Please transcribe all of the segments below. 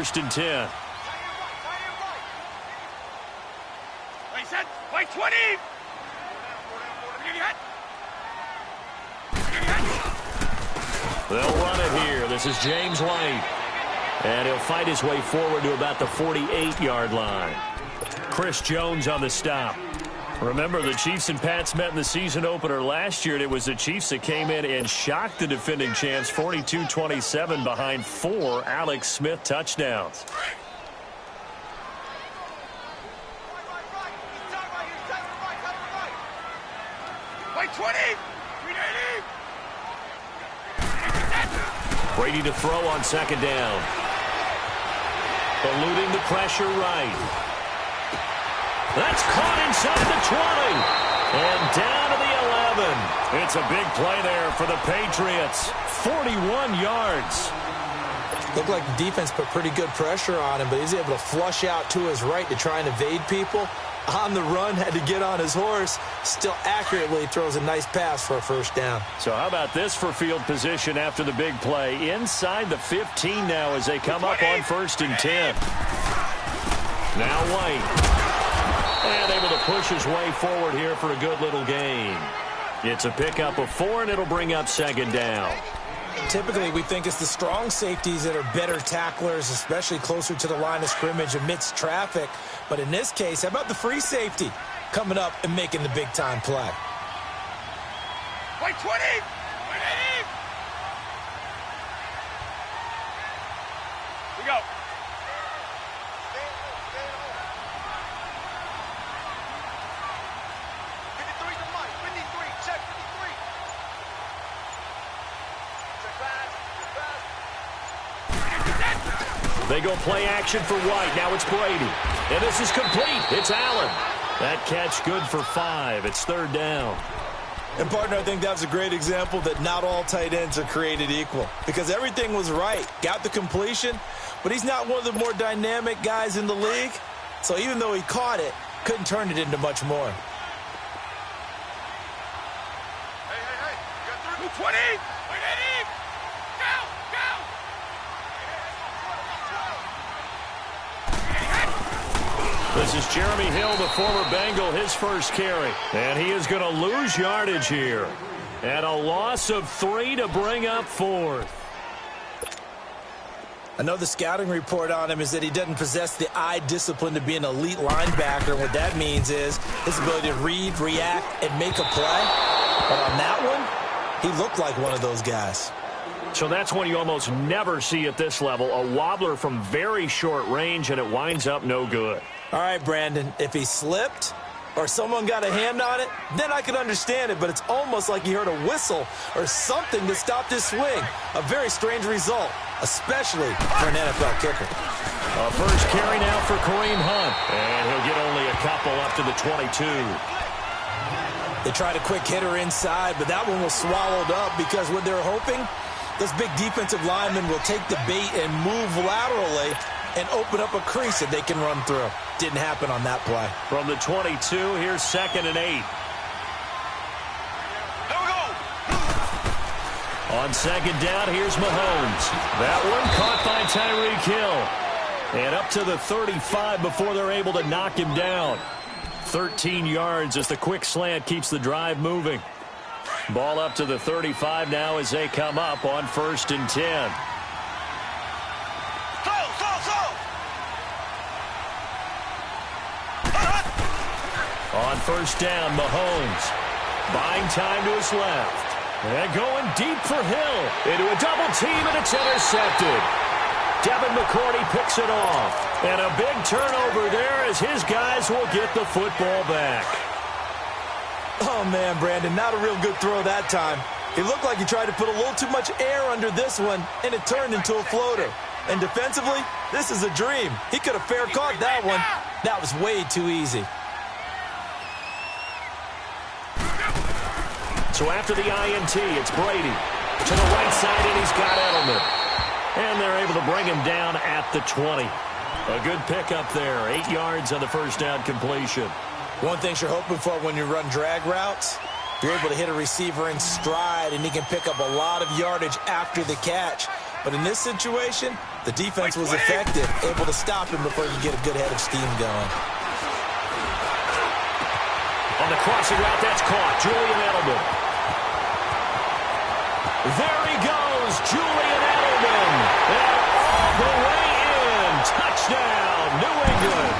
first and 10. Wait, set. Wait, 20. They'll run it here. This is James White. And he'll fight his way forward to about the 48-yard line. Chris Jones on the stop. Remember, the Chiefs and Pats met in the season opener last year, and it was the Chiefs that came in and shocked the defending champs 42-27 behind 4 Alex Smith touchdowns. Wait, 20. Brady to throw on second down. Eluding the pressure right. That's caught inside the 20. And down to the 11. It's a big play there for the Patriots. 41 yards. Looked like the defense put pretty good pressure on him, but he's able to flush out to his right to try and evade people. On the run, had to get on his horse. Still accurately throws a nice pass for a first down. So how about this for field position after the big play? Inside the 15 now as they come up on first and 10. Now White. And able to push his way forward here for a good little gain. It's a pickup of 4, and it'll bring up second down. Typically, we think it's the strong safeties that are better tacklers, especially closer to the line of scrimmage amidst traffic. But in this case, how about the free safety coming up and making the big-time play? Wait, 20. We go. They go play action for White. Now it's Brady. And this is complete. It's Allen. That catch good for 5. It's third down. And, partner, I think that was a great example that not all tight ends are created equal. Because everything was right. Got the completion, but he's not one of the more dynamic guys in the league. So even though he caught it, couldn't turn it into much more. Hey. You got 20. This is Jeremy Hill, the former Bengal, his first carry. And he is going to lose yardage here. And a loss of 3 to bring up 4th. I know the scouting report on him is that he doesn't possess the eye discipline to be an elite linebacker. What that means is his ability to read, react, and make a play. But on that one, he looked like one of those guys. So that's one you almost never see at this level. A wobbler from very short range, and it winds up no good. All right, Brandon, if he slipped or someone got a hand on it, then I could understand it, but it's almost like he heard a whistle or something that stopped his swing. A very strange result, especially for an NFL kicker. A first carry now for Kareem Hunt, and he'll get only a couple up to the 22. They tried a quick hitter inside, but that one was swallowed up because what they're hoping, those big defensive linemen will take the bait and move laterally and open up a crease that they can run through. Didn't happen on that play. From the 22, here's 2nd and 8. Here we go. On second down, here's Mahomes. That one caught by Tyreek Hill. And up to the 35 before they're able to knock him down. 13 yards as the quick slant keeps the drive moving. Ball up to the 35 now as they come up on first and 10. On first down, Mahomes buying time to his left. And going deep for Hill. Into a double team, and it's intercepted. Devin McCourty picks it off. And a big turnover there as his guys will get the football back. Oh, man, Brandon, not a real good throw that time. It looked like he tried to put a little too much air under this one, and it turned into a floater. And defensively, this is a dream. He could have fair caught that one. That was way too easy. So after the INT, it's Brady. To the right side, and he's got Edelman. And they're able to bring him down at the 20. A good pickup there. 8 yards on the first down completion. One thing you're hoping for when you run drag routes, you're able to hit a receiver in stride, and he can pick up a lot of yardage after the catch. But in this situation, the defense was effective, able to stop him before he could get a good head of steam going. On the crossing route, that's caught. Julian Edelman. There he goes, Julian Edelman. And all the way in. Touchdown, New England.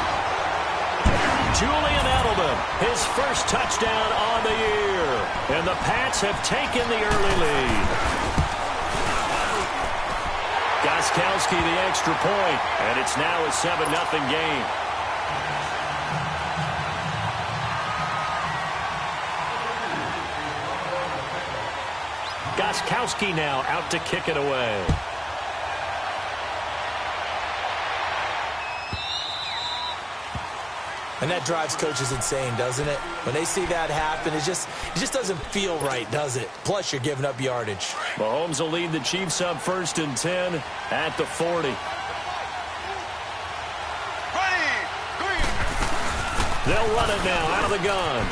Julian Edelman, his first touchdown on the year. And the Pats have taken the early lead. Gostkowski the extra point, and it's now a 7-0 game. Gostkowski now out to kick it away. And that drives coaches insane, doesn't it? When they see that happen, it just doesn't feel right, does it? Plus, you're giving up yardage. Mahomes will lead the Chiefs up 1st and 10 at the 40. They'll run it now out of the gun.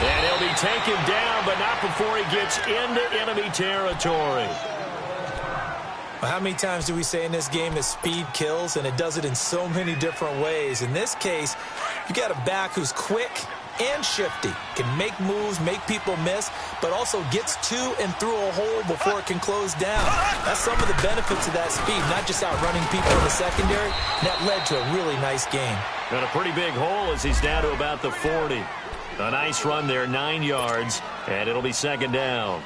And he'll be taken down, but not before he gets into enemy territory. How many times do we say in this game that speed kills, and it does it in so many different ways? In this case, you got a back who's quick and shifty, can make moves, make people miss, but also gets to and through a hole before it can close down. That's some of the benefits of that speed, not just outrunning people in the secondary. That led to a really nice game. And a pretty big hole as he's down to about the 40. A nice run there, 9 yards, and it'll be 2nd down.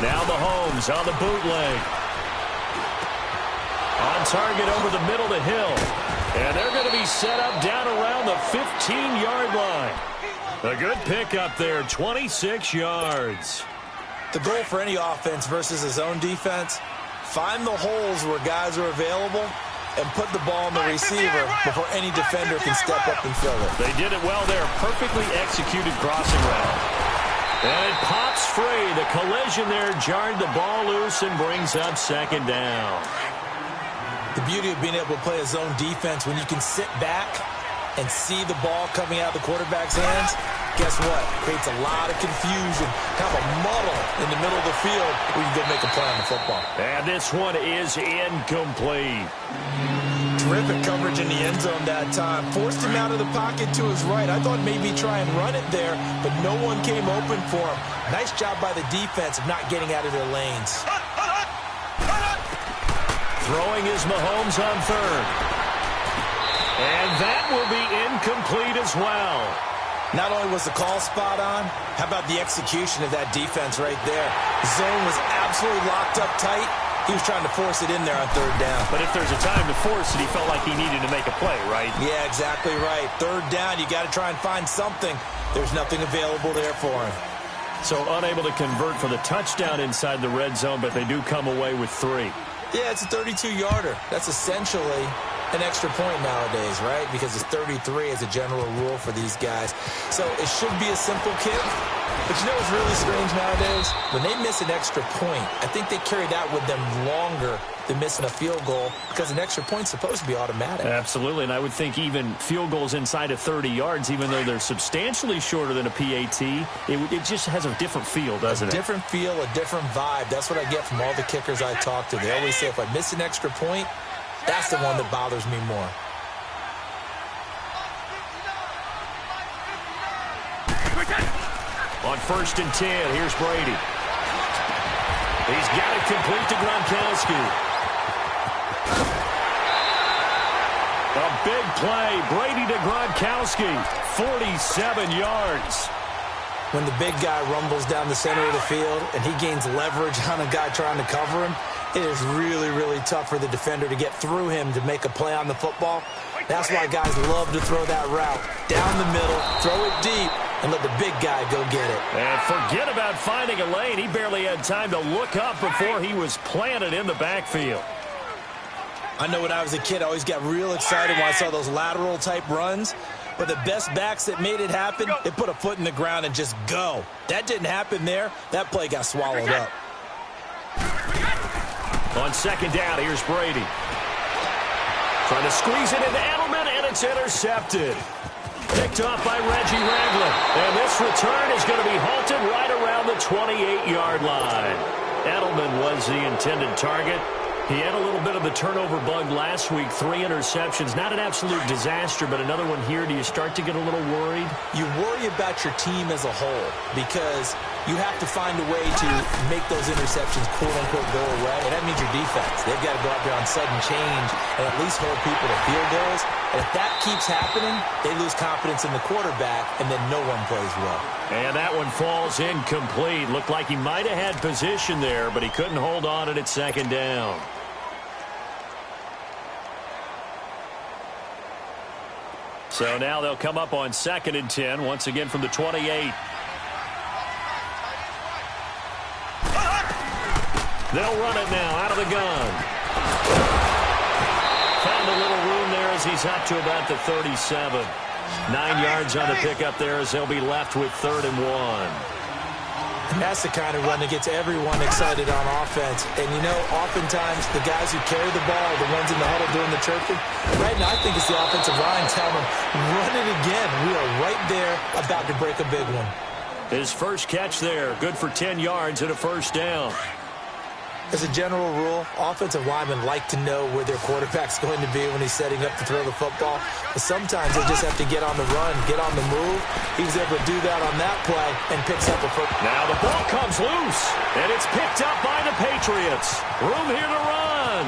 Now Mahomes on the bootleg. On target over the middle to Hill. And they're going to be set up down around the 15-yard line. A good pickup there, 26 yards. The goal for any offense versus his own defense, find the holes where guys are available and put the ball on the receiver before any defender can step up and fill it. They did it well there. Perfectly executed crossing route. And it pops free. The collision there jarred the ball loose and brings up 2nd down. The beauty of being able to play a zone defense when you can sit back and see the ball coming out of the quarterback's hands, guess what? Creates a lot of confusion, kind of a muddle in the middle of the field where you go make a play on the football. And this one is incomplete. Terrific coverage in the end zone that time. Forced him out of the pocket to his right. I thought maybe try and run it there, but no one came open for him. Nice job by the defense of not getting out of their lanes. Throwing is Mahomes on 3rd. And that will be incomplete as well. Not only was the call spot on, how about the execution of that defense right there? The zone was absolutely locked up tight. He was trying to force it in there on 3rd down. But if there's a time to force it, he felt like he needed to make a play, right? Yeah, exactly right. 3rd down, you got to try and find something. There's nothing available there for him. So unable to convert for the touchdown inside the red zone, but they do come away with 3. Yeah, it's a 32-yarder. That's essentially an extra point nowadays, right? Because it's 33 as a general rule for these guys. So it should be a simple kick. But you know what's really strange nowadays? When they miss an extra point, I think they carry that with them longer than missing a field goal because an extra point's supposed to be automatic. Absolutely, and I would think even field goals inside of 30 yards, even though they're substantially shorter than a PAT, it just has a different feel, doesn't it? A different feel, a different vibe. That's what I get from all the kickers I talk to. They always say if I miss an extra point, that's the one that bothers me more. On 1st and 10, here's Brady. He's got it complete to Gronkowski. A big play. Brady to Gronkowski. 47 yards. When the big guy rumbles down the center of the field and he gains leverage on a guy trying to cover him, it is really, really tough for the defender to get through him to make a play on the football. That's why guys love to throw that route. Down the middle, throw it deep, and let the big guy go get it. And forget about finding a lane. He barely had time to look up before he was planted in the backfield. I know when I was a kid, I always got real excited when I saw those lateral type runs. But the best backs that made it happen, they put a foot in the ground and just go. That didn't happen there. That play got swallowed up. On 2nd down, here's Brady. Trying to squeeze it into Edelman, and it's intercepted. Picked off by Reggie Ragland. And this return is going to be halted right around the 28-yard line. Edelman was the intended target. He had a little bit of the turnover bug last week, 3 interceptions. Not an absolute disaster, but another one here. Do you start to get a little worried? You worry about your team as a whole because you have to find a way to make those interceptions, quote-unquote, go away. And that means your defense. They've got to go out there on sudden change and at least hold people to field goals. And if that keeps happening, they lose confidence in the quarterback, and then no one plays well. And that one falls incomplete. Looked like he might have had position there, but he couldn't hold on at second down. So now they'll come up on 2nd and 10, once again from the 28. They'll run it now out of the gun. Found a little room there as he's up to about the 37. 9 yards on the pickup there as they'll be left with 3rd and 1. And that's the kind of run that gets everyone excited on offense. And, you know, oftentimes the guys who carry the ball, the ones in the huddle doing the chirping, right now I think it's the offensive line telling them, run it again. We are right there about to break a big one. His first catch there, good for 10 yards and a first down. As a general rule, offensive linemen like to know where their quarterback's going to be when he's setting up to throw the football. But sometimes they just have to get on the run, get on the move. He was able to do that on that play and picks up a football. Now the ball comes loose, and it's picked up by the Patriots. Room here to run.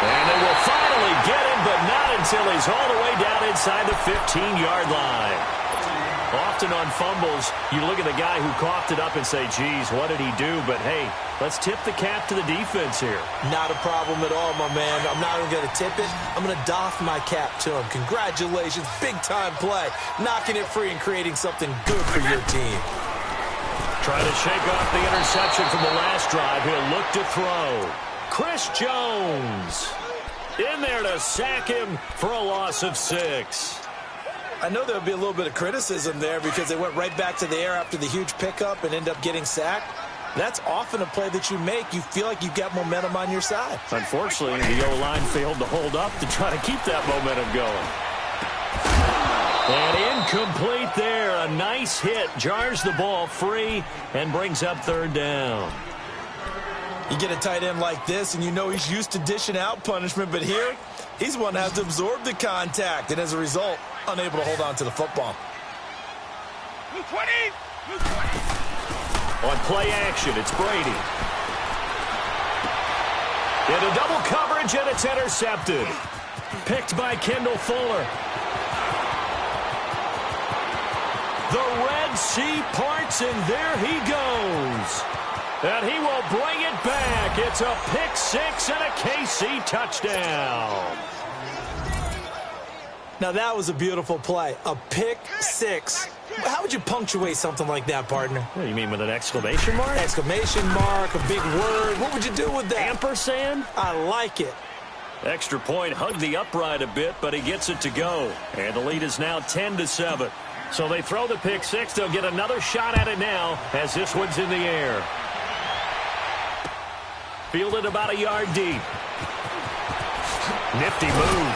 And they will finally get him, but not until he's all the way down inside the 15-yard line. Often on fumbles, you look at the guy who coughed it up and say, geez, what did he do? But, hey, let's tip the cap to the defense here. Not a problem at all, my man. I'm not even going to tip it. I'm going to doff my cap to him. Congratulations. Big-time play. Knocking it free and creating something good for your team. Trying to shake off the interception from the last drive. He'll look to throw. Chris Jones in there to sack him for a loss of 6. I know there'll be a little bit of criticism there because they went right back to the air after the huge pickup and end up getting sacked. That's often a play that you make. You feel like you've got momentum on your side. Unfortunately, the O-line failed to hold up to try to keep that momentum going. And incomplete there. A nice hit. Jars the ball free and brings up 3rd down. You get a tight end like this, and you know he's used to dishing out punishment, but here, he's one that has to absorb the contact, and as a result, unable to hold on to the football. Move 20! Move 20! On play action, it's Brady. Into double coverage, and it's intercepted. Picked by Kendall Fuller. The Red Sea parts, and there he goes. And he will bring it back. It's a pick 6 and a KC touchdown. Now, that was a beautiful play. A pick 6. How would you punctuate something like that, partner? What do you mean, with an exclamation mark? Exclamation mark, a big word. What would you do with that? Ampersand? I like it. Extra point, hugged the upright a bit, but he gets it to go. And the lead is now 10-7. So they throw the pick 6. They'll get another shot at it now as this one's in the air. Fielded about a yard deep. Nifty move.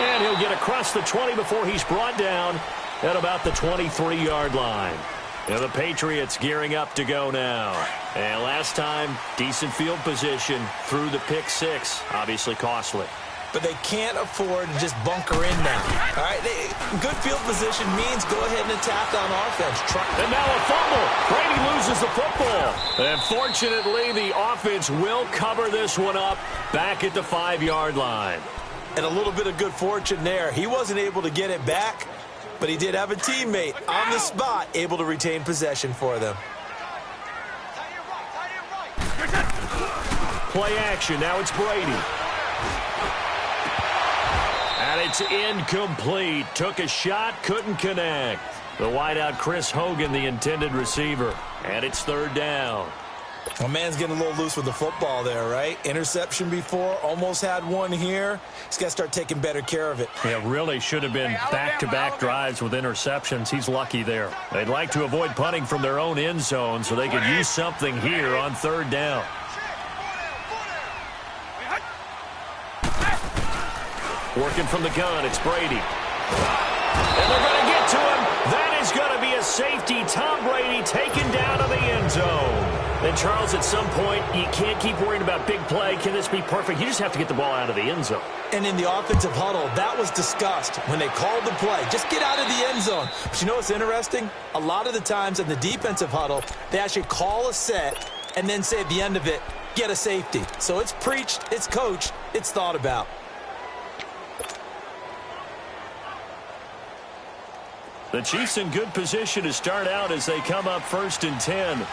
And he'll get across the 20 before he's brought down at about the 23-yard line. And the Patriots gearing up to go now. And last time, decent field position through the pick 6. Obviously costly. But they can't afford to just bunker in now. All right, good field position means go ahead and attack on offense. And now a fumble. Brady loses the football. And fortunately, the offense will cover this one up back at the 5-yard line. And a little bit of good fortune there. He wasn't able to get it back, but he did have a teammate on the spot able to retain possession for them. Play action. Now it's Brady. And it's incomplete. Took a shot, couldn't connect. The wideout Chris Hogan, the intended receiver. And it's 3rd down. My man's getting a little loose with the football there, right? Interception before, almost had one here. He's got to start taking better care of it. Yeah, really should have been back-to-back drives with interceptions. He's lucky there. They'd like to avoid punting from their own end zone so they could use something here on 3rd down. Working from the gun, it's Brady. And they're going to get to him. That is going to be a safety. Tom Brady taken down to the end zone. And, Charles, at some point, you can't keep worrying about big play. Can this be perfect? You just have to get the ball out of the end zone. And in the offensive huddle, that was discussed when they called the play. Just get out of the end zone. But you know what's interesting? A lot of the times in the defensive huddle, they actually call a set and then say at the end of it, get a safety. So it's preached, it's coached, it's thought about. The Chiefs in good position to start out as they come up 1st and 10. Here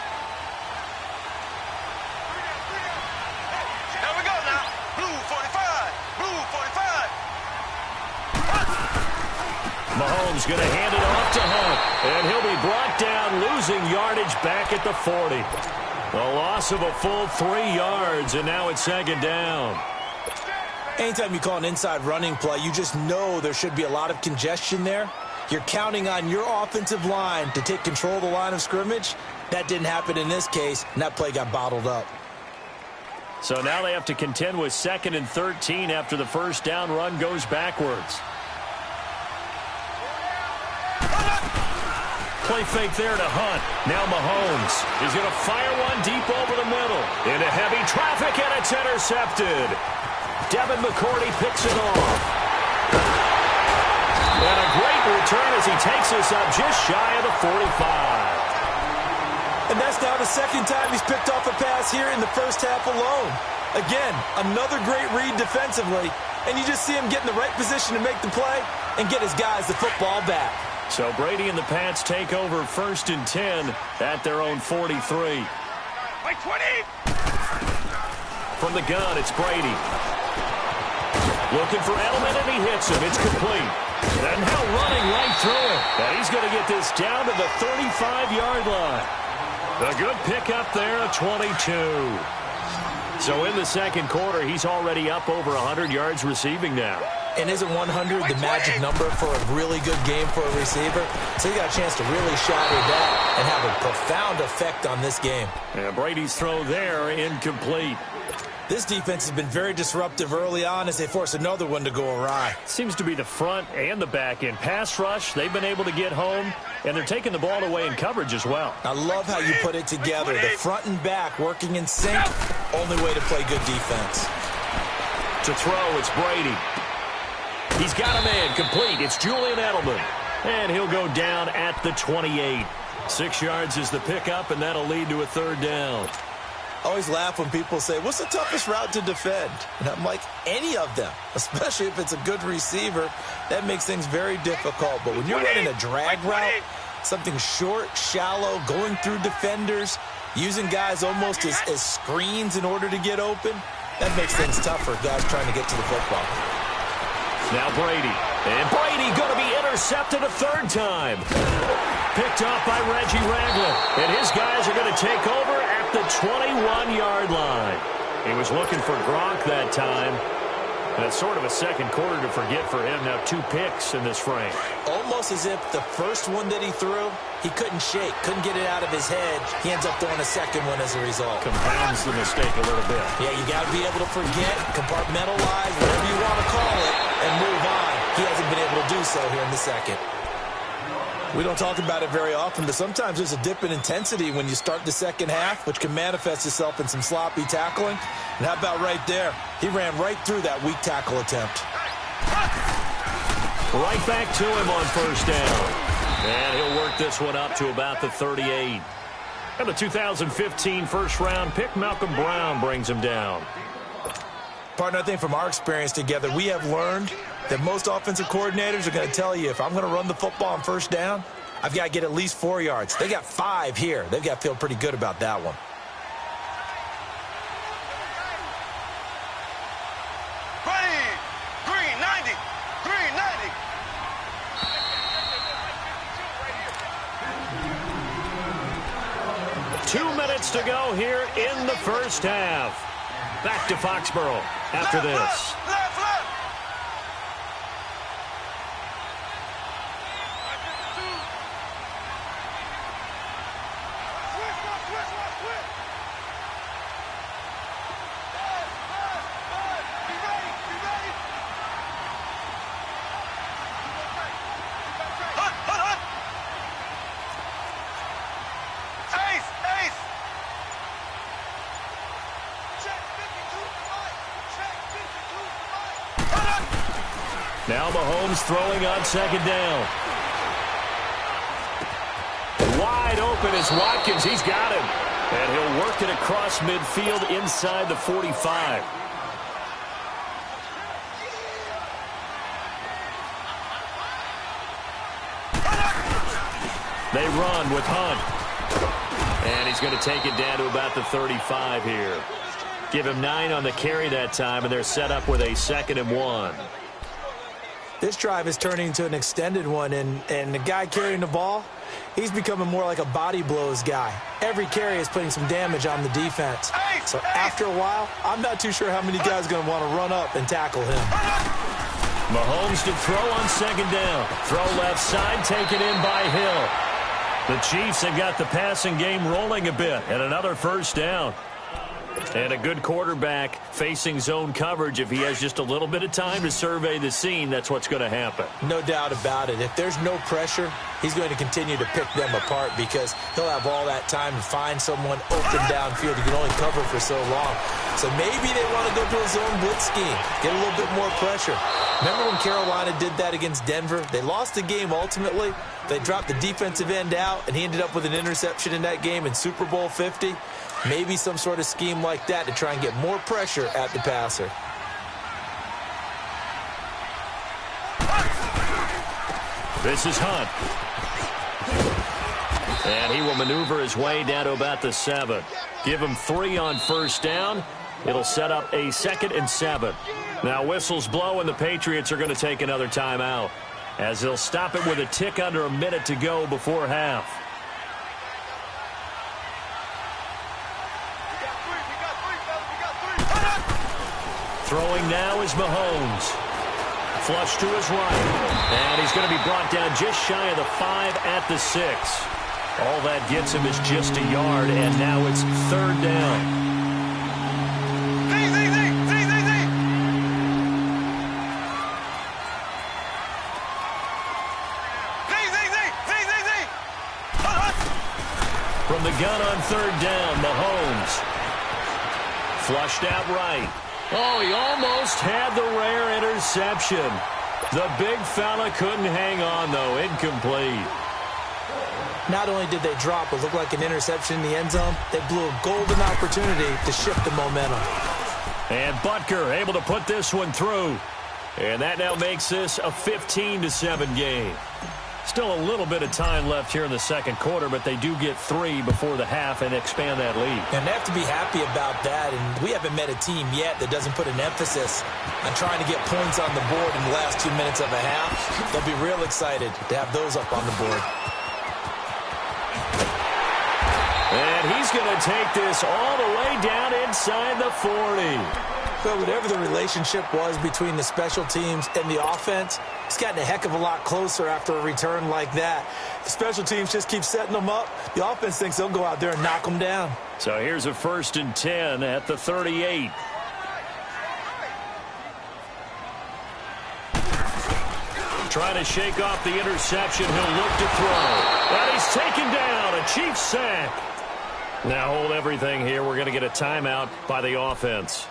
we go now. Blue 45. Blue 45. Mahomes going to hand it off to Hunt. And he'll be brought down, losing yardage back at the 40. A loss of a full 3 yards, and now it's 2nd down. Anytime you call an inside running play, you just know there should be a lot of congestion there. You're counting on your offensive line to take control of the line of scrimmage. That didn't happen in this case, and that play got bottled up. So now they have to contend with 2nd and 13 after the first down run goes backwards. Play fake there to Hunt. Now Mahomes is going to fire one deep over the middle. Into heavy traffic, and it's intercepted. Devin McCourty picks it off. And a great return as he takes us up just shy of the 45. And that's now the 2nd time he's picked off a pass here in the first half alone. Again, another great read defensively, and you just see him get in the right position to make the play and get his guys the football back. So Brady and the Pats take over 1st and 10 at their own 43. Wait, 20. From the gun, it's Brady. Looking for Edelman, and he hits him. It's complete. And now running right through it. And he's going to get this down to the 35-yard line. A good pickup there, a 22. So in the 2nd quarter, he's already up over 100 yards receiving now. And isn't 100 the magic number for a really good game for a receiver? So he got a chance to really shatter that and have a profound effect on this game. And Brady's throw there, incomplete. This defense has been very disruptive early on as they force another one to go awry. Seems to be the front and the back end. Pass rush, they've been able to get home, and they're taking the ball away in coverage as well. I love how you put it together. The front and back working in sync. Only way to play good defense. To throw, it's Brady. He's got a man complete. It's Julian Edelman. And he'll go down at the 28. 6 yards is the pickup, and that'll lead to a 3rd down. I always laugh when people say, what's the toughest route to defend? And I'm like, any of them, especially if it's a good receiver. That makes things very difficult. But when you're running a drag route, something short, shallow, going through defenders, using guys almost as screens in order to get open, that makes things tough for guys trying to get to the football. Now Brady. And Brady going to be intercepted a 3rd time. Picked off by Reggie Ragland. And his guys are going to take over at the 21-yard line. He was looking for Gronk that time. And it's sort of a 2nd quarter to forget for him. Now 2 picks in this frame. Almost as if the first one that he threw, he couldn't shake, couldn't get it out of his head. He ends up throwing a 2nd one as a result. Compounds the mistake a little bit. Yeah, you got to be able to forget, compartmentalize, whatever you want to call it, and move on. He hasn't been able to do so here in the 2nd. We don't talk about it very often, but sometimes there's a dip in intensity when you start the 2nd half, which can manifest itself in some sloppy tackling. And how about right there? He ran right through that weak tackle attempt. Right back to him on 1st down. And he'll work this one up to about the 38. And the 2015 first-round pick, Malcolm Brown, brings him down. Partner, I think from our experience together, we have learned that most offensive coordinators are going to tell you, if I'm going to run the football on 1st down, I've got to get at least 4 yards. They got 5 here. They've got to feel pretty good about that one. Green 90. Green 90. 2 minutes to go here in the first half. Back to Foxborough after this. Left. Now Mahomes throwing on second down. Wide open is Watkins. He's got him. And he'll work it across midfield inside the 45. They run with Hunt. And he's going to take it down to about the 35 here. Give him 9 on the carry that time, and they're set up with a 2nd and 1. This drive is turning into an extended one, and the guy carrying the ball, he's becoming more like a body blows guy. Every carry is putting some damage on the defense. So after a while, I'm not too sure how many guys are going to want to run up and tackle him. Mahomes to throw on second down. Throw left side, taken in by Hill. The Chiefs have got the passing game rolling a bit, and another first down. And a good quarterback facing zone coverage. If he has just a little bit of time to survey the scene, that's what's going to happen. No doubt about it. If there's no pressure, he's going to continue to pick them apart because he'll have all that time to find someone open downfield. He can only cover for so long. So maybe they want to go to a zone blitz scheme, get a little bit more pressure. Remember when Carolina did that against Denver? They lost the game ultimately. They dropped the defensive end out, and he ended up with an interception in that game in Super Bowl 50. Maybe some sort of scheme like that to try and get more pressure at the passer. This is Hunt. And he will maneuver his way down to about the 7. Give him 3 on first down. It'll set up a 2nd and 7. Now whistles blow, and the Patriots are going to take another timeout, as they'll stop it with a tick under a minute to go before half. Throwing now is Mahomes. Flush to his right. And he's going to be brought down just shy of the 5 at the 6. All that gets him is just a yard, and now it's 3rd down. From the gun on 3rd down, Mahomes. Flushed out right. Oh, he almost had the rare interception. The big fella couldn't hang on, though. Incomplete. Not only did they drop what looked like an interception in the end zone, they blew a golden opportunity to shift the momentum. And Butker able to put this one through. And that now makes this a 15-7 game. Still a little bit of time left here in the second quarter, but they do get 3 before the half and expand that lead. And they have to be happy about that, and we haven't met a team yet that doesn't put an emphasis on trying to get points on the board in the last 2 minutes of a half. They'll be real excited to have those up on the board. And he's going to take this all the way down inside the 40. But whatever the relationship was between the special teams and the offense, it's gotten a heck of a lot closer after a return like that. The special teams just keep setting them up. The offense thinks they'll go out there and knock them down. So here's a 1st and 10 at the 38. Trying to shake off the interception. He'll look to throw. And he's taken down. A Chiefs sack. Now hold everything here. We're going to get a timeout by the offense,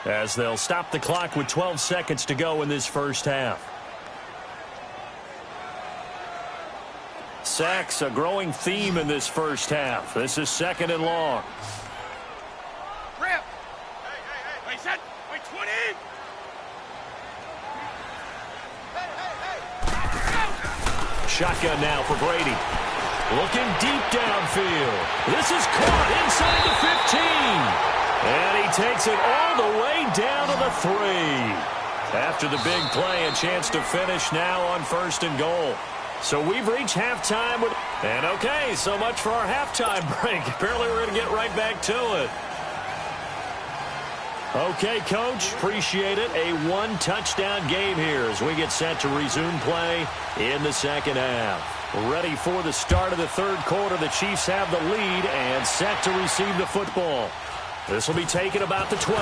as they'll stop the clock with 12 seconds to go in this first half. Sacks, a growing theme in this first half. This is 2nd and long. Rip. Hey, set. Wait, 20. Shotgun now for Brady. Looking deep downfield. This is caught inside the 15. And he takes it all the way down to the 3. After the big play, a chance to finish now on 1st and goal. So we've reached halftime. And okay, so much for our halftime break. Apparently we're going to get right back to it. Okay, Coach, appreciate it. A 1-touchdown game here as we get set to resume play in the second half. Ready for the start of the third quarter. The Chiefs have the lead and set to receive the football. This will be taken about the 12.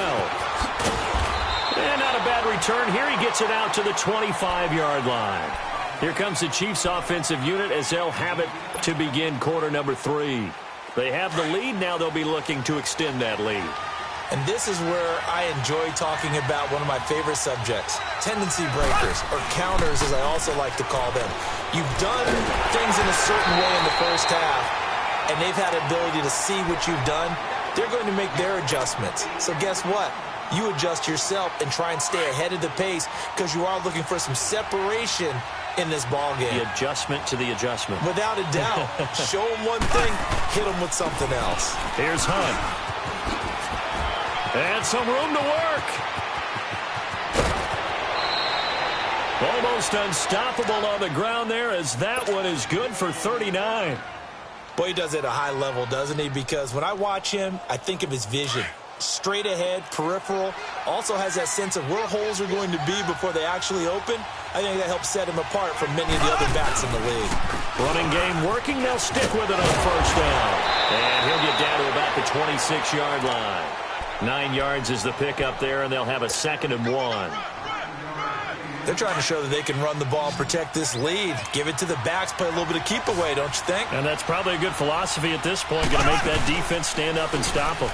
And not a bad return here. He gets it out to the 25-yard line. Here comes the Chiefs offensive unit as they'll have it to begin quarter number 3. They have the lead. Now they'll be looking to extend that lead. And this is where I enjoy talking about one of my favorite subjects, tendency breakers, or counters as I also like to call them. You've done things in a certain way in the first half, and they've had the ability to see what you've done. They're going to make their adjustments. So guess what? You adjust yourself and try and stay ahead of the pace because you are looking for some separation in this ball game. The adjustment to the adjustment. Without a doubt. Show them one thing, hit them with something else. Here's Hunt. And some room to work. Almost unstoppable on the ground there as that one is good for 39. Boy, he does it at a high level, doesn't he? Because when I watch him, I think of his vision. Straight ahead, peripheral, also has that sense of where holes are going to be before they actually open. I think that helps set him apart from many of the other backs in the league. Running game working. They'll stick with it on first down. And he'll get down to about the 26-yard line. 9 yards is the pickup there, and they'll have a 2nd and 1. They're trying to show that they can run the ball and protect this lead. Give it to the backs, play a little bit of keep away, don't you think? And that's probably a good philosophy at this point. Going to make that defense stand up and stop them.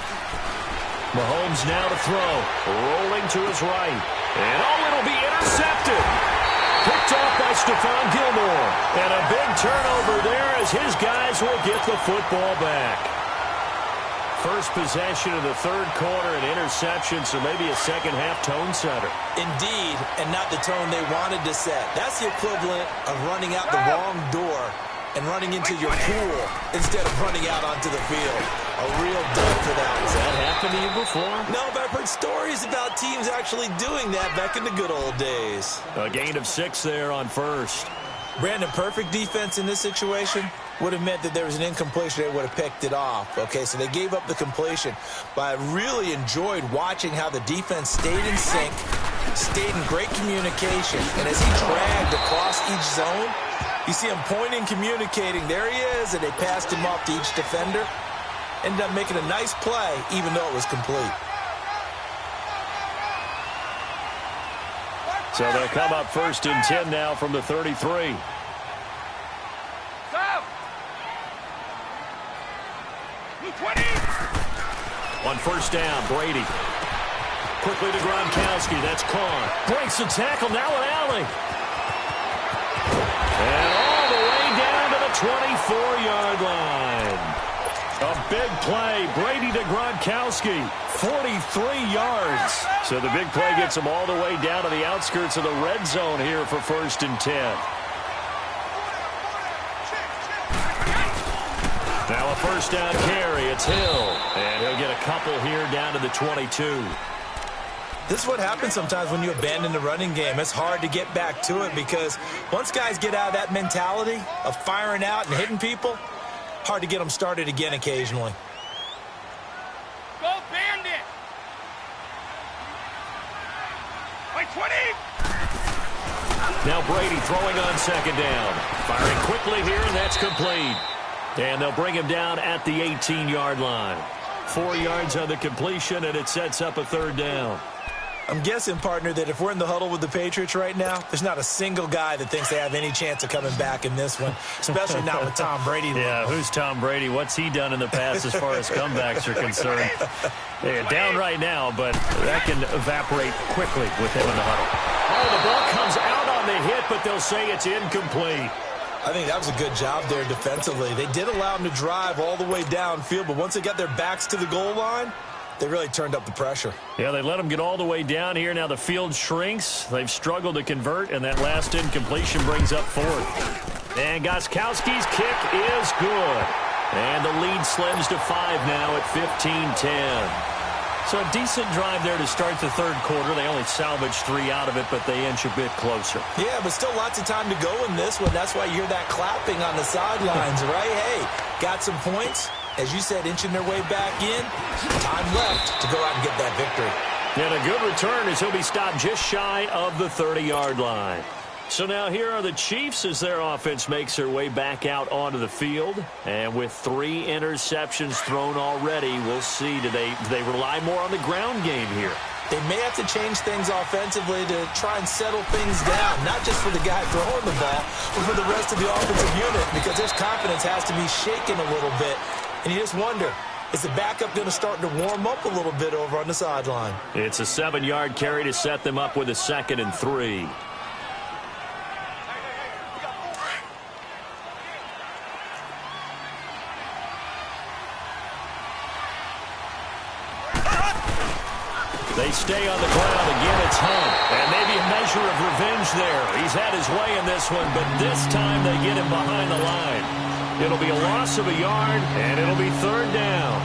Mahomes now to throw. Rolling to his right. And it'll be intercepted. Picked off by Stephon Gilmore. And a big turnover there as his guys will get the football back. First possession of the third quarter, an interception, so maybe a second-half tone setter. Indeed, and not the tone they wanted to set. That's the equivalent of running out the wrong door and running into your pool instead of running out onto the field. A real dud for that. Has that happened to you before? No, but I've heard stories about teams actually doing that back in the good old days. A gain of 6 there on first. Brandon, perfect defense in this situation would have meant that there was an incompletion. They would have picked it off. Okay, so they gave up the completion. But I really enjoyed watching how the defense stayed in sync, stayed in great communication. And as he dragged across each zone, you see him pointing, communicating. There he is, and they passed him off to each defender. Ended up making a nice play, even though it was complete. So they'll come up 1st and 10 now from the 33. On first down, Brady. Quickly to Gronkowski. That's Carr. Breaks the tackle. Now an alley. And all the way down to the 24-yard line. A big play. Brady to Gronkowski. 43 yards. So the big play gets them all the way down to the outskirts of the red zone here for 1st and 10. Now a first down carry. It's Hill. And he'll get a couple here down to the 22. This is what happens sometimes when you abandon the running game. It's hard to get back to it because once guys get out of that mentality of firing out and hitting people, hard to get them started again occasionally. Go Bandit! By 20! Now Brady throwing on 2nd down. Firing quickly here, and that's complete. And they'll bring him down at the 18-yard line. 4 yards on the completion, and it sets up a 3rd down. I'm guessing, partner, that if we're in the huddle with the Patriots right now, there's not a single guy that thinks they have any chance of coming back in this one, especially not with Tom Brady. Yeah, who's Tom Brady? What's he done in the past as far as comebacks are concerned? Yeah, down right now, but that can evaporate quickly with him in the huddle. Oh, the ball comes out on the hit, but they'll say it's incomplete. I think that was a good job there defensively. They did allow him to drive all the way downfield, but once they got their backs to the goal line, they really turned up the pressure. Yeah, they let them get all the way down here. Now the field shrinks. They've struggled to convert, and that last incompletion brings up 4th. And Gostkowski's kick is good. And the lead slims to 5 now at 15-10. So a decent drive there to start the third quarter. They only salvaged 3 out of it, but they inch a bit closer. Yeah, but still lots of time to go in this one. That's why you hear that clapping on the sidelines, right? Hey, got some points. As you said, inching their way back in. Time left to go out and get that victory. And a good return as he'll be stopped just shy of the 30-yard line. So now here are the Chiefs as their offense makes their way back out onto the field. And with 3 interceptions thrown already, we'll see. Do they rely more on the ground game here? They may have to change things offensively to try and settle things down, not just for the guy throwing the ball, but for the rest of the offensive unit, because their confidence has to be shaken a little bit. And you just wonder, Is the backup going to start to warm up a little bit over on the sideline? It's a 7-yard carry to set them up with a 2nd and 3. They stay on the ground. Again, it's Hunt. And maybe a measure of revenge there. He's had his way in this one, but this time they get him behind the line. It'll be a loss of a yard, and it'll be 3rd down.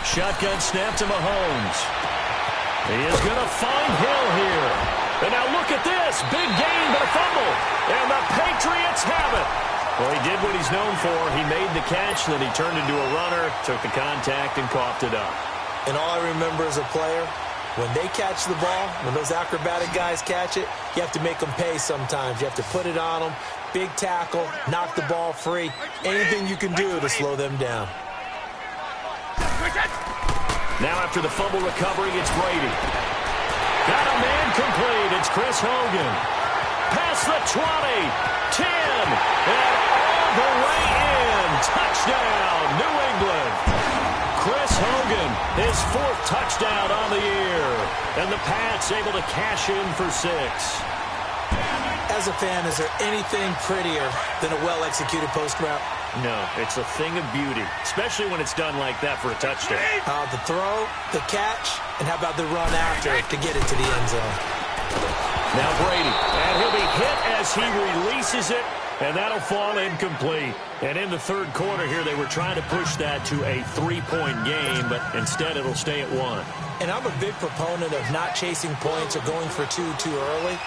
Shotgun snap to Mahomes. He is going to find Hill here. And now look at this. Big gain, but a fumble. And the Patriots have it. Well, he did what he's known for. He made the catch, then he turned into a runner, took the contact, and coughed it up. And all I remember as a player, when they catch the ball, when those acrobatic guys catch it, you have to make them pay sometimes. You have to put it on them, big tackle, knock the ball free, anything you can do to slow them down. Now after the fumble recovery, it's Brady. Got a man complete. It's Chris Hogan. Past the 20, 10, and all the way in. Touchdown, New England. Chris Hogan, his 4th touchdown on the year. And the Pats able to cash in for 6. As a fan, is there anything prettier than a well-executed post route? No, it's a thing of beauty, especially when it's done like that for a touchdown. The throw, the catch, and how about the run after to get it to the end zone? Now Brady, and he'll be hit as he releases it, and that'll fall incomplete. And in the 3rd quarter here, they were trying to push that to a 3-point game, but instead it'll stay at 1. And I'm a big proponent of not chasing points or going for 2 too early.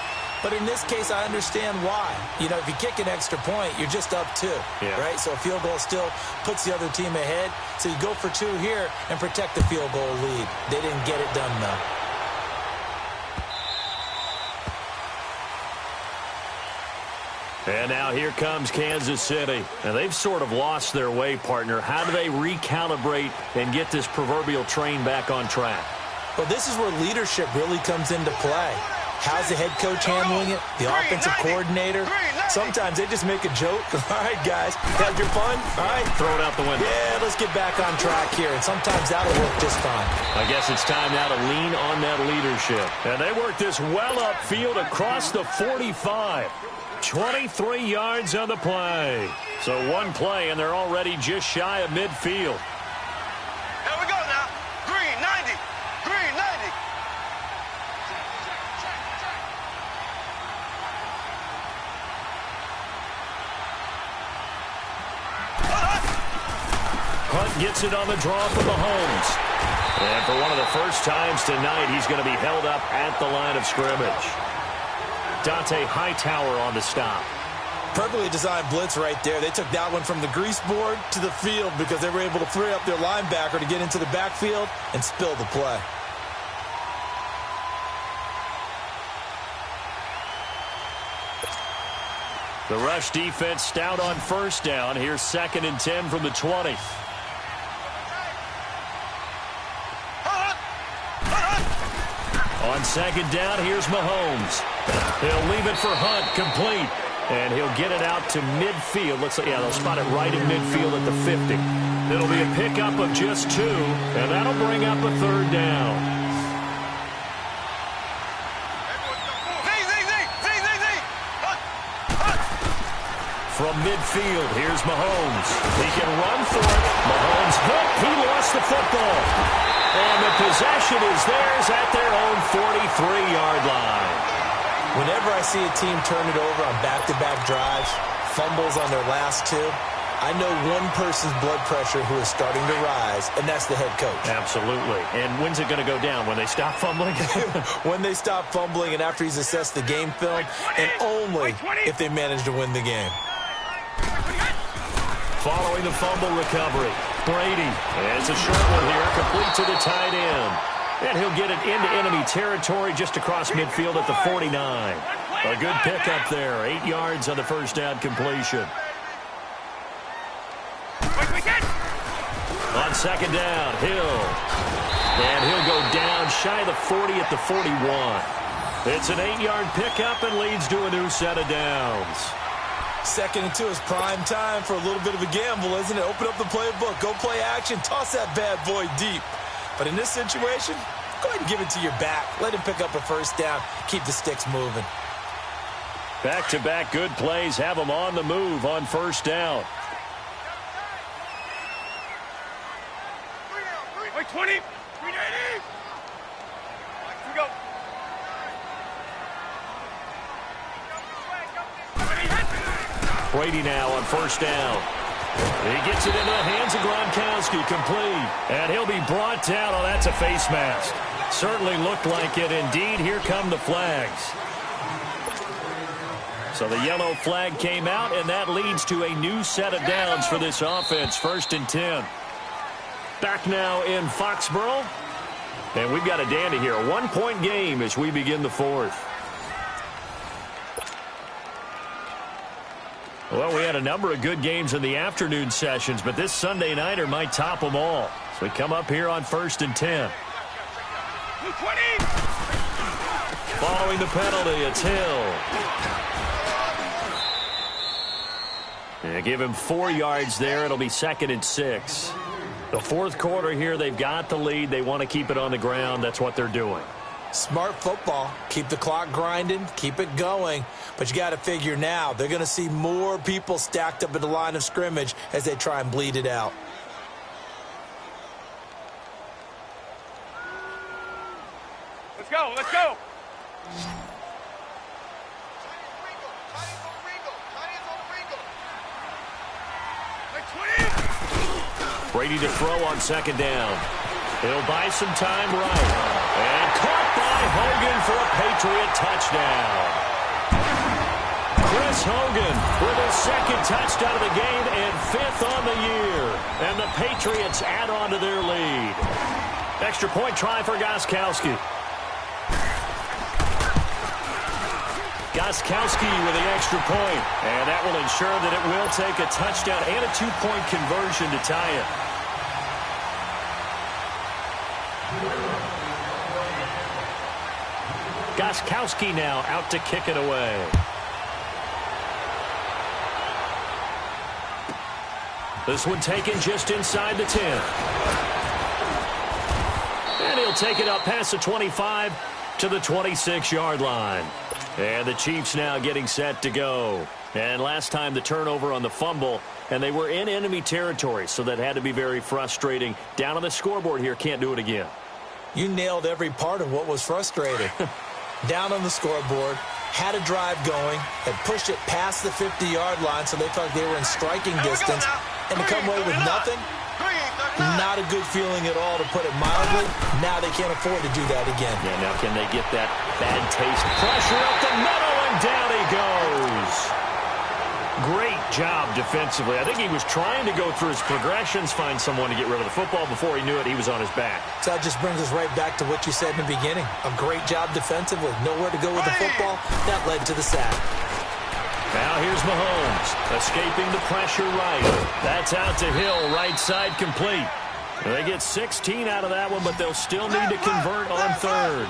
But in this case, I understand why. You know, if you kick an extra point, you're just up 2, right? So a field goal still puts the other team ahead. So you go for 2 here and protect the field goal lead. They didn't get it done, though. And now here comes Kansas City. And they've sort of lost their way, partner. How do they recalibrate and get this proverbial train back on track? Well, this is where leadership really comes into play. How's the head coach handling it? The offensive coordinator? Sometimes they just make a joke. All right, guys, had your fun? All right. Throw it out the window. Yeah, let's get back on track here, and sometimes that'll work just fine. I guess it's time now to lean on that leadership. And they work this well upfield across the 45. 23 yards on the play. So 1 play, and they're already just shy of midfield. Here we go now. Green, 90. Green, 90. Hunt gets it on the draw for Mahomes. And for one of the first times tonight, he's going to be held up at the line of scrimmage. Dante Hightower on the stop. Perfectly designed blitz right there. They took that one from the grease board to the field because they were able to free up their linebacker to get into the backfield and spill the play. The rush defense stout on 1st down. Here's 2nd and 10 from the 20. On 2nd down, here's Mahomes. He'll leave it for Hunt, complete. And he'll get it out to midfield. Looks like, yeah, they'll spot it right in midfield at the 50. It'll be a pickup of just 2, and that'll bring up a 3rd down. From midfield, here's Mahomes. He can run for it. Mahomes hit. He lost the football. And the possession is theirs at their own 43-yard line. Whenever I see a team turn it over on back-to-back drives, fumbles on their last 2, I know one person's blood pressure who is starting to rise, and that's the head coach. Absolutely. And when's it going to go down? When they stop fumbling? When they stop fumbling and after he's assessed the game film, and only if they manage to win the game. Following the fumble recovery, Brady. And it's a short one here, complete to the tight end. And he'll get it into enemy territory just across midfield at the 49. A good pickup there. 8 yards on the 1st down completion. On 2nd down, Hill. And he'll go down shy of the 40 at the 41. It's an 8-yard pickup and leads to a new set of downs. Second and 2 is prime time for a little bit of a gamble, isn't it? Open up the playbook, go play action, toss that bad boy deep. But in this situation, go ahead and give it to your back. Let him pick up a first down. Keep the sticks moving. Back-to-back good plays have them on the move on first down. 20, 380. Here we go. Brady now on first down. He gets it into the hands of Gronkowski, complete. And he'll be brought down. Oh, that's a face mask. Certainly looked like it. Indeed, here come the flags. So the yellow flag came out, and that leads to a new set of downs for this offense. 1st and 10. Back now in Foxborough. And we've got a dandy here. A 1-point game as we begin the 4th. Well, we had a number of good games in the afternoon sessions, but this Sunday nighter might top them all. So we come up here on 1st and 10. 20. Following the penalty, it's Hill. They give him 4 yards there. It'll be 2nd and 6. The 4th quarter here, they've got the lead. They want to keep it on the ground. That's what they're doing. Smart football. Keep the clock grinding. Keep it going. But you got to figure now, they're going to see more people stacked up at the line of scrimmage as they try and bleed it out. Let's go, let's go. Brady to throw on 2nd down. He'll buy some time right. And caught by Hogan for a Patriot touchdown. Chris Hogan with his 2nd touchdown of the game and 5th on the year. And the Patriots add on to their lead. Extra point try for Gostkowski. Gostkowski with the extra point. And that will ensure that it will take a touchdown and a 2-point conversion to tie it. Gostkowski now out to kick it away. This one taken just inside the 10. And he'll take it up past the 25 to the 26-yard line. And the Chiefs now getting set to go. And last time the turnover on the fumble, and they were in enemy territory, so that had to be very frustrating. Down on the scoreboard here, can't do it again. You nailed every part of what was frustrating. Down on the scoreboard, had a drive going, had pushed it past the 50-yard line so they felt they were in striking distance, and to come away with nothing, not a good feeling at all, to put it mildly. Now they can't afford to do that again. Yeah, now can they get that bad taste? Pressure up the middle, and down he goes. Great job defensively. I think he was trying to go through his progressions, find someone to get rid of the football. Before he knew it, he was on his back. So that just brings us right back to what you said in the beginning. A great job defensively. Nowhere to go with the football. That led to the sack. Now here's Mahomes, escaping the pressure right. That's out to Hill, right side complete. They get 16 out of that one, but they'll still need to convert on 3rd.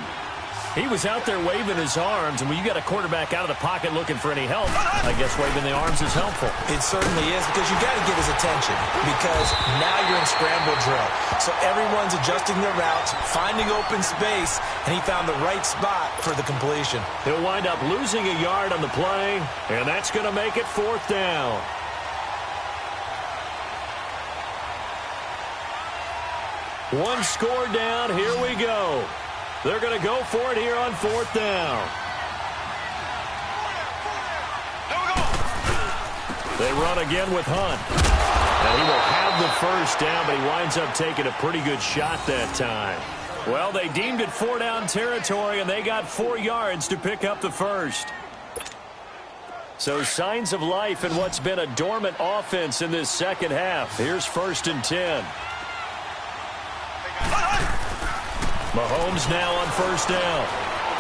He was out there waving his arms, and when you got a quarterback out of the pocket looking for any help, I guess waving the arms is helpful. It certainly is, because you got to get his attention, because now you're in scramble drill. So everyone's adjusting their routes, finding open space, and he found the right spot for the completion. He'll wind up losing a yard on the play, and that's going to make it 4th down. One score down, here we go. They're going to go for it here on 4th down. They run again with Hunt. And he will have the first down, but he winds up taking a pretty good shot that time. Well, they deemed it 4-down territory, and they got 4 yards to pick up the first. So signs of life in what's been a dormant offense in this second half. Here's 1st and 10. Mahomes now on 1st down.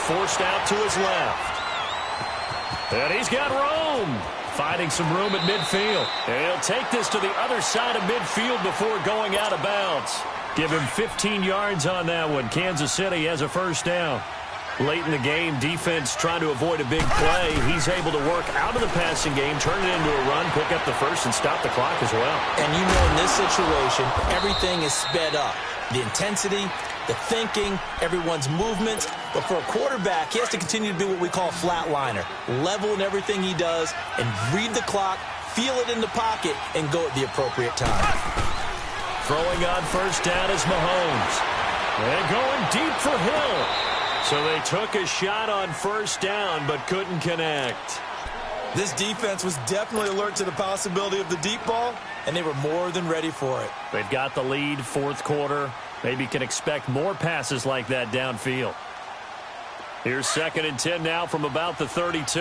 Forced out to his left. And he's got Rome. Finding some room at midfield. And he'll take this to the other side of midfield before going out of bounds. Give him 15 yards on that one. Kansas City has a first down. Late in the game, defense trying to avoid a big play. He's able to work out of the passing game, turn it into a run, pick up the first, and stop the clock as well. And you know in this situation, everything is sped up. The intensity, the thinking, everyone's movements. But for a quarterback, he has to continue to be what we call a flatliner. Level in everything he does and read the clock, feel it in the pocket, and go at the appropriate time. Throwing on first down is Mahomes. And going deep for Hill. So they took a shot on first down but couldn't connect. This defense was definitely alert to the possibility of the deep ball, and they were more than ready for it. They've got the lead, fourth quarter. Maybe can expect more passes like that downfield. Here's 2nd and 10 now from about the 32.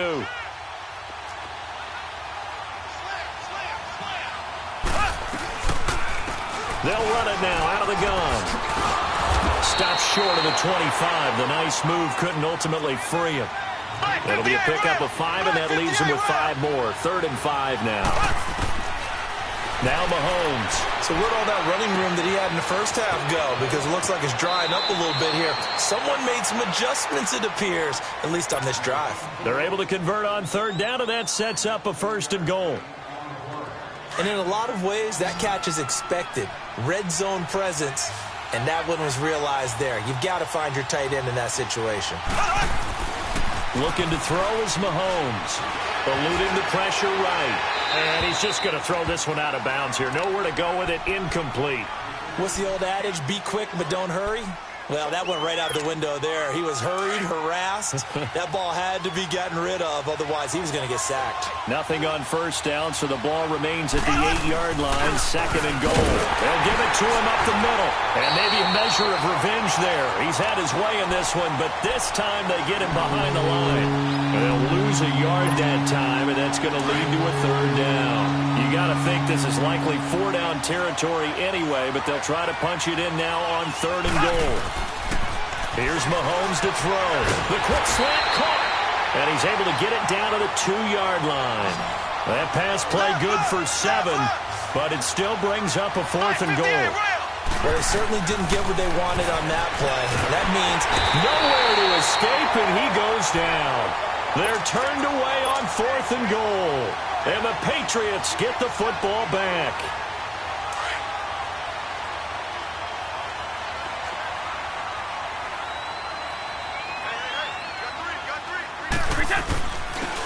They'll run it now out of the gun. Stops short of the 25. The nice move couldn't ultimately free him. It'll be a pickup of 5, and that leaves him with 5 more. 3rd and 5 now. Now Mahomes. So where'd all that running room that he had in the first half go? Because it looks like it's drying up a little bit here. Someone made some adjustments, it appears, at least on this drive. They're able to convert on 3rd down, and that sets up a 1st and goal. And in a lot of ways, that catch is expected. Red zone presence. And that one was realized there. You've got to find your tight end in that situation. Looking to throw is Mahomes. Eluding the pressure right. And he's just going to throw this one out of bounds here. Nowhere to go with it. Incomplete. What's the old adage? Be quick, but don't hurry? Well, that went right out the window there. He was hurried, harassed. That ball had to be gotten rid of. Otherwise, he was going to get sacked. Nothing on first down, so the ball remains at the 8-yard line. 2nd and goal. They'll give it to him up the middle. And maybe a measure of revenge there. He's had his way in this one, but this time they get him behind the line. And they'll lose a yard that time, and that's going to lead to a 3rd down. You got to think this is likely 4-down territory anyway, but they'll try to punch it in now on 3rd and goal. Here's Mahomes to throw. The quick slant caught. And he's able to get it down to the 2-yard line. That pass play good for 7, but it still brings up a 4th and goal. Well, they certainly didn't get what they wanted on that play. That means nowhere to escape, and he goes down. They're turned away on 4th and goal. And the Patriots get the football back.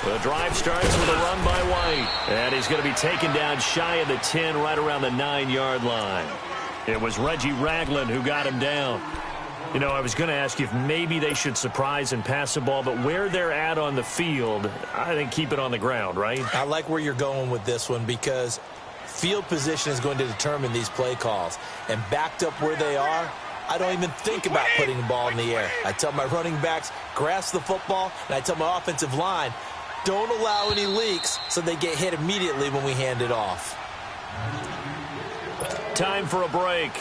The drive starts with a run by White. And he's going to be taken down shy of the 10, right around the 9-yard line. It was Reggie Ragland who got him down. You know, I was going to ask you if maybe they should surprise and pass the ball, but where they're at on the field, I think keep it on the ground, right? I like where you're going with this one because field position is going to determine these play calls. And backed up where they are, I don't even think about putting the ball in the air. I tell my running backs, grasp the football, and I tell my offensive line, don't allow any leaks so they get hit immediately when we hand it off. Time for a break.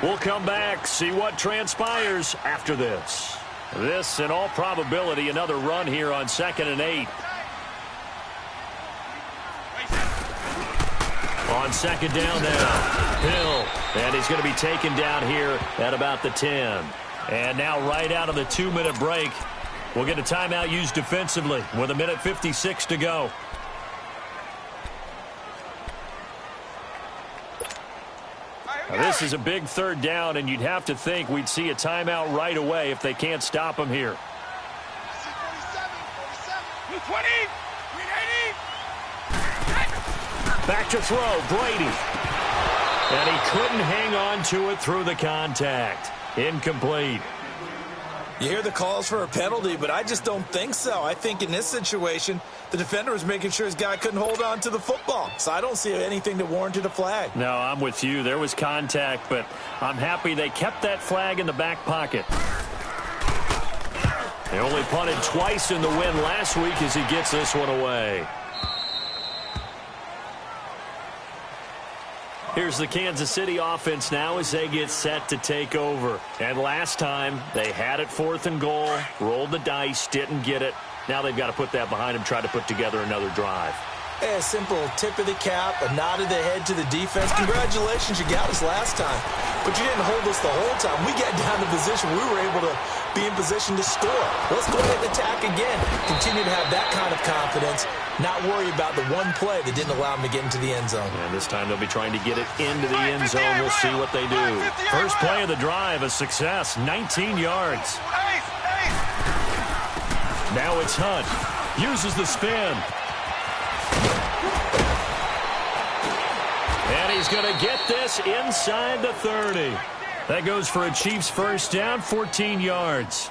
We'll come back, see what transpires after this. This, in all probability, another run here on 2nd and 8. On 2nd down now, Hill. And he's going to be taken down here at about the 10. And now right out of the 2-minute break, we'll get a timeout used defensively with 1:56 to go. Now, this is a big 3rd down, and you'd have to think we'd see a timeout right away if they can't stop him here. 20. Back to throw, Brady. And he couldn't hang on to it through the contact. Incomplete. You hear the calls for a penalty, but I just don't think so. I think in this situation, the defender was making sure his guy couldn't hold on to the football. So I don't see anything that warranted a flag. No, I'm with you. There was contact, but I'm happy they kept that flag in the back pocket. They only punted twice in the win last week as he gets this one away. Here's the Kansas City offense now as they get set to take over. And last time, they had it 4th and goal, rolled the dice, didn't get it. Now they've got to put that behind them, try to put together another drive. A simple tip of the cap, a nod of the head to the defense. Congratulations, you got us last time. But you didn't hold us the whole time. We got down to position. We were able to be in position to score. Let's go ahead and attack again. Continue to have that kind of confidence, not worry about the one play that didn't allow them to get into the end zone. And this time they'll be trying to get it into the end zone. We'll see what they do. First play of the drive, a success, 19 yards. Now it's Hunt. Uses the spin. And he's going to get this inside the 30. That goes for a Chiefs first down, 14 yards.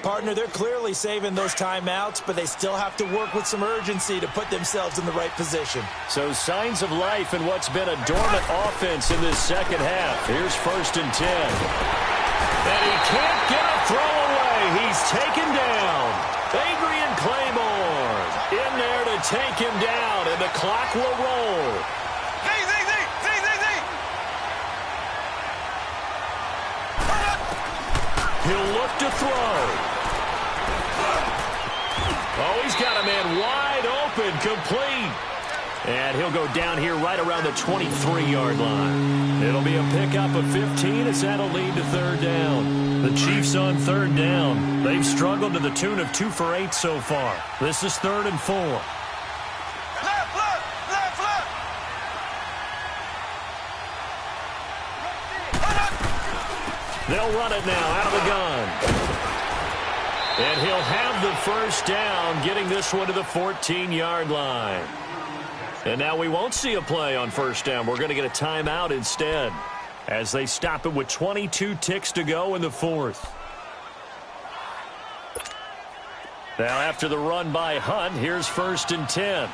Partner, they're clearly saving those timeouts, but they still have to work with some urgency to put themselves in the right position. So signs of life in what's been a dormant offense in this second half. Here's 1st and 10. And he can't get a throw away. He's taken down. Adrian Claymore in there to take him down, and the clock will roll. He'll look to throw. Oh, he's got a man wide open, complete. And he'll go down here right around the 23-yard line. It'll be a pickup of 15 as that'll lead to 3rd down. The Chiefs on 3rd down. They've struggled to the tune of 2 for 8 so far. This is 3rd and 4. They'll run it now out of the gun. And he'll have the first down, getting this one to the 14-yard line. And now we won't see a play on 1st down. We're going to get a timeout instead as they stop it with 22 ticks to go in the 4th. Now after the run by Hunt, here's 1st and 10.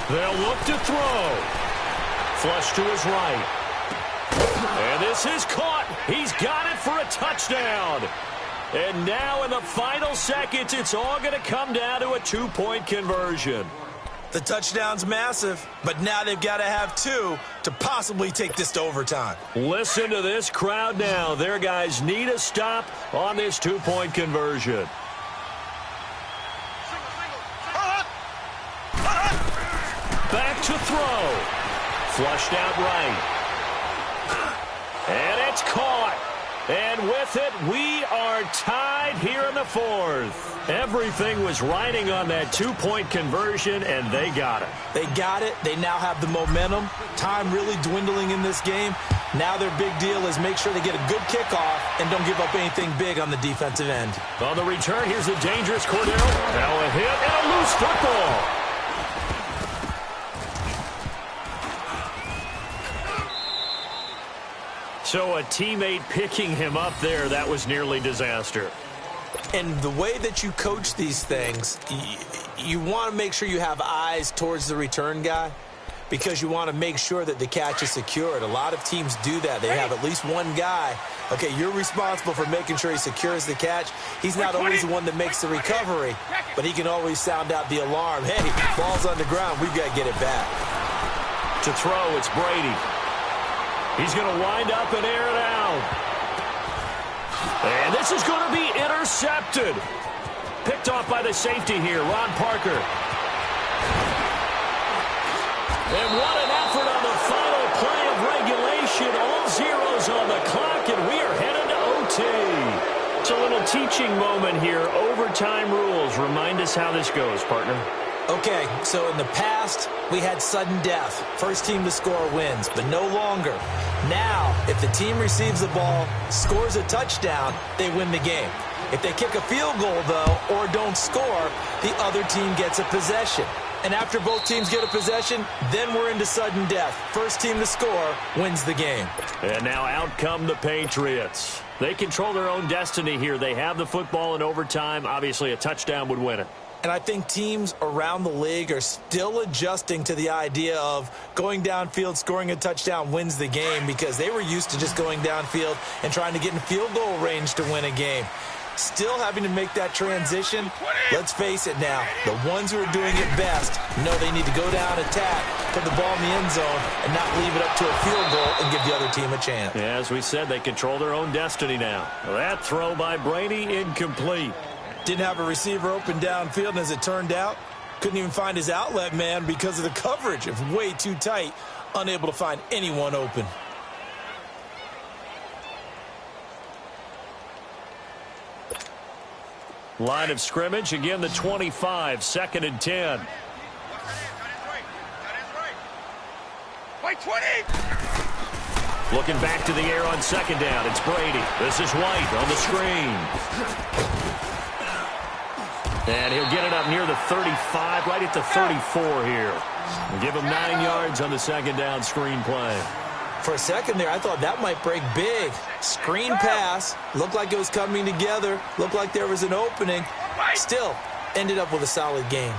They'll look to throw. Flush to his right. And this is caught. He's got it for a touchdown. And now in the final seconds, it's all going to come down to a 2-point conversion. The touchdown's massive, but now they've got to have 2 to possibly take this to overtime. Listen to this crowd now. Their guys need a stop on this 2-point conversion. Back to throw. Flushed out right. And it's caught. And with it, we are tied here in the 4th. Everything was riding on that 2-point conversion, and they got it. They got it. They now have the momentum. Time really dwindling in this game. Now their big deal is make sure they get a good kickoff and don't give up anything big on the defensive end. On the return, here's a dangerous Cordero. Now a hit and a loose football. So a teammate picking him up there, that was nearly disaster. And the way that you coach these things, you want to make sure you have eyes towards the return guy because you want to make sure that the catch is secured. A lot of teams do that. They have at least one guy. Okay, you're responsible for making sure he secures the catch. He's not always the one that makes the recovery, but he can always sound out the alarm. Hey, ball's on the ground. We've got to get it back. To throw, it's Brady. He's going to wind up and air it out. And this is going to be intercepted. Picked off by the safety here, Ron Parker. And what an effort on the final play of regulation. All zeros on the clock, and we are headed to OT. It's a little teaching moment here. Overtime rules. Remind us how this goes, partner. Okay, so in the past, we had sudden death. First team to score wins, but no longer. Now, if the team receives the ball, scores a touchdown, they win the game. If they kick a field goal, though, or don't score, the other team gets a possession. And after both teams get a possession, then we're into sudden death. First team to score wins the game. And now out come the Patriots. They control their own destiny here. They have the football in overtime. Obviously, a touchdown would win it. And I think teams around the league are still adjusting to the idea of going downfield, scoring a touchdown wins the game because they were used to just going downfield and trying to get in field goal range to win a game. Still having to make that transition. Let's face it now, the ones who are doing it best know they need to go down, attack, put the ball in the end zone, and not leave it up to a field goal and give the other team a chance. Yeah, as we said, they control their own destiny now. That throw by Brady, incomplete. Didn't have a receiver open downfield, and as it turned out, Couldn't even find his outlet man because of the coverage. It's way too tight. Unable to find anyone open. Line of scrimmage, again the 25, 2nd and 10. Wait, 20! Looking back to the air on 2nd down. It's Brady. This is White on the screen. And he'll get it up near the 35, right at the 34 here. Give him 9 yards on the 2nd down screen play. For a second there, I thought that might break big. Screen pass. Looked like it was coming together. Looked like there was an opening. Still, ended up with a solid game.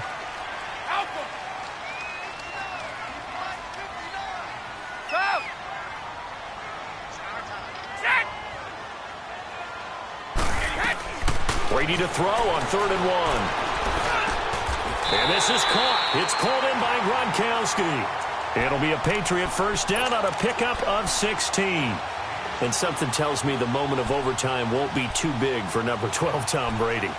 Brady to throw on 3rd and 1. And this is caught. It's called in by Gronkowski. It'll be a Patriot first down on a pickup of 16. And something tells me the moment of overtime won't be too big for number 12, Tom Brady.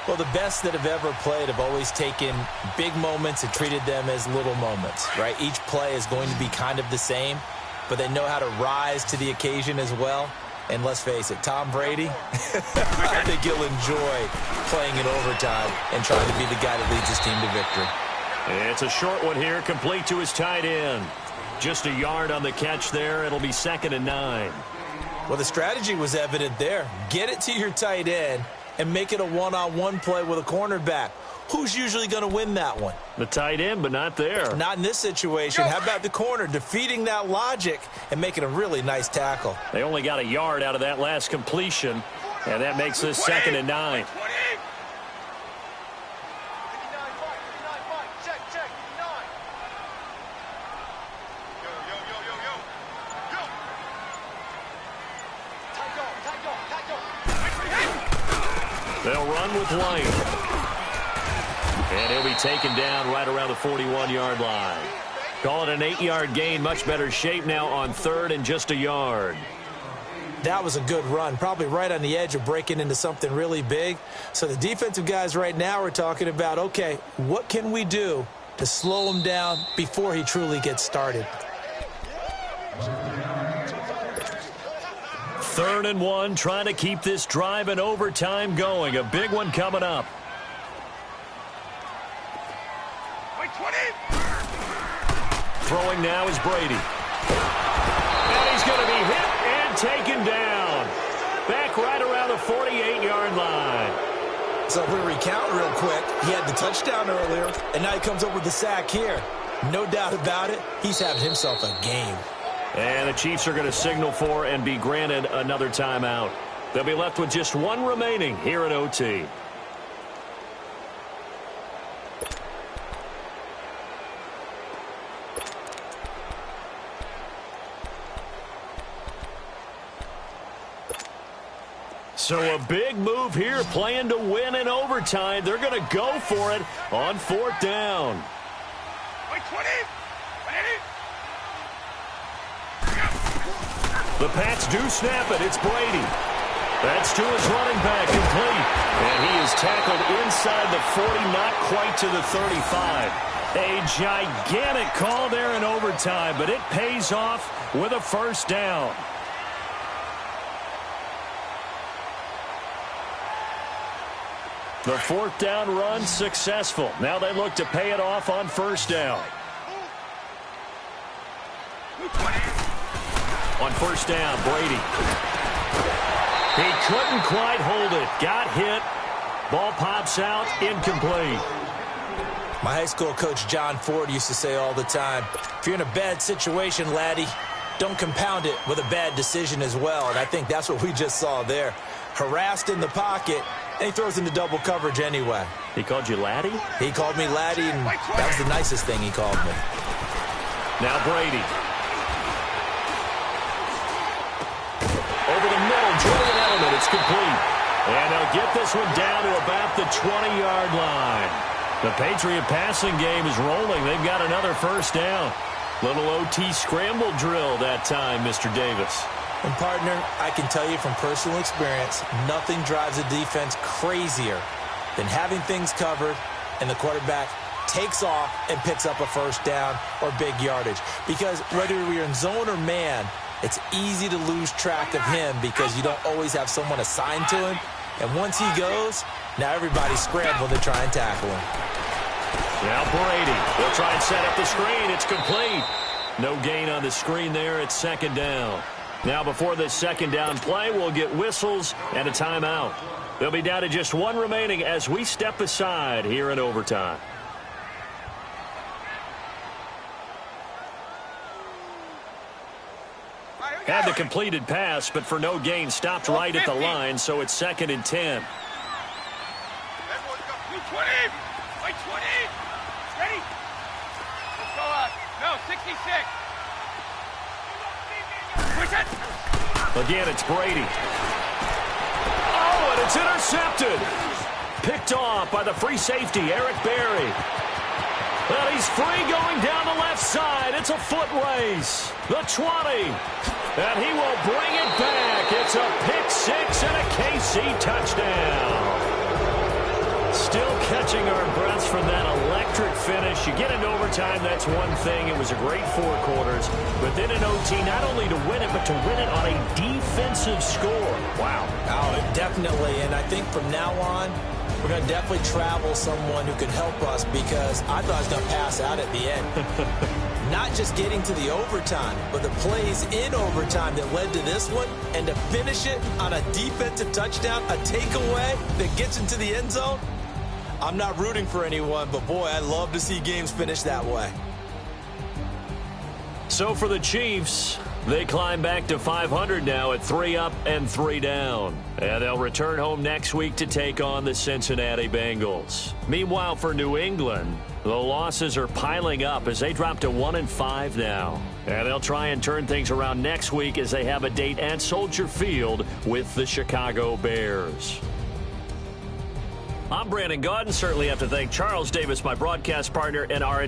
Well, the best that have ever played have always taken big moments and treated them as little moments, right? Each play is going to be kind of the same, but they know how to rise to the occasion as well. And let's face it, Tom Brady, I think he'll enjoy playing in overtime and trying to be the guy that leads his team to victory. It's a short one here, complete to his tight end. Just a yard on the catch there. It'll be 2nd and 9. Well, the strategy was evident there. Get it to your tight end and make it a one-on-one play with a cornerback. Who's usually going to win that one? The tight end, but not there. Not in this situation. How about the corner defeating that logic and making a really nice tackle? They only got a yard out of that last completion, and that makes this 2nd and 9. They'll run with White. And he'll be taken down right around the 41-yard line. Call it an 8-yard gain. Much better shape now on 3rd and just a yard. That was a good run. Probably right on the edge of breaking into something really big. So the defensive guys right now are talking about, okay, what can we do to slow him down before he truly gets started? 3rd and 1, trying to keep this drive in overtime going. A big one coming up. Throwing now is Brady. And he's going to be hit and taken down. Back right around the 48-yard line. So if we recount real quick, he had the touchdown earlier, and now he comes up with the sack here. No doubt about it, he's having himself a game. And the Chiefs are going to signal for and be granted another timeout. They'll be left with just one remaining here at OT. So a big move here, playing to win in overtime. They're going to go for it on 4th down. The Pats do snap it. It's Brady. That's to his running back, complete. And he is tackled inside the 40, not quite to the 35. A gigantic call there in overtime, but it pays off with a first down. The 4th down run successful. Now they look to pay it off on 1st down. On 1st down, Brady. He couldn't quite hold it. Got hit. Ball pops out, incomplete. My high school coach, John Ford, used to say all the time, if you're in a bad situation, laddie, don't compound it with a bad decision as well. And I think that's what we just saw there. Harassed in the pocket, and he throws into double coverage anyway. He called you laddie? He called me laddie, and that was the nicest thing he called me. Now Brady. Over the middle, Julian Edelman, it's complete. And they'll get this one down to about the 20-yard line. The Patriot passing game is rolling. They've got another first down. Little OT scramble drill that time, Mr. Davis. And, partner, I can tell you from personal experience, nothing drives a defense crazier than having things covered and the quarterback takes off and picks up a first down or big yardage. Because whether we're in zone or man, it's easy to lose track of him because you don't always have someone assigned to him. And once he goes, now everybody's scrambling to try and tackle him. Now Brady will try and set up the screen. It's complete. No gain on the screen there. It's second down. Now before this second down play, we'll get whistles and a timeout. They'll be down to just one remaining as we step aside here in overtime. Had the completed pass, but for no gain, stopped right at the line, so it's 2nd and 10. 20. Wait, 20. Ready? Let's go up. No, 66. Push it. Again, it's Brady. Oh, and it's intercepted. Picked off by the free safety, Eric Berry. Well, he's free going down the left side. It's a foot race. The 20. And he will bring it back. It's a pick six and a KC touchdown. Still catching our breaths from that electric finish. You get into overtime, that's one thing. It was a great 4 quarters. But then in OT, not only to win it, but to win it on a defensive score. Wow. Oh, definitely. And I think from now on, we're going to definitely travel someone who can help us because I thought I was going to pass out at the end. Not just getting to the overtime, but the plays in overtime that led to this one, and to finish it on a defensive touchdown, a takeaway that gets into the end zone. I'm not rooting for anyone, but boy, I love to see games finish that way. So for the Chiefs, they climb back to 500 now at 3 up and 3 down. And they'll return home next week to take on the Cincinnati Bengals. Meanwhile, for New England, the losses are piling up as they drop to 1-5 now. And they'll try and turn things around next week as they have a date at Soldier Field with the Chicago Bears. I'm Brandon Gaudin. Certainly have to thank Charles Davis, my broadcast partner, and our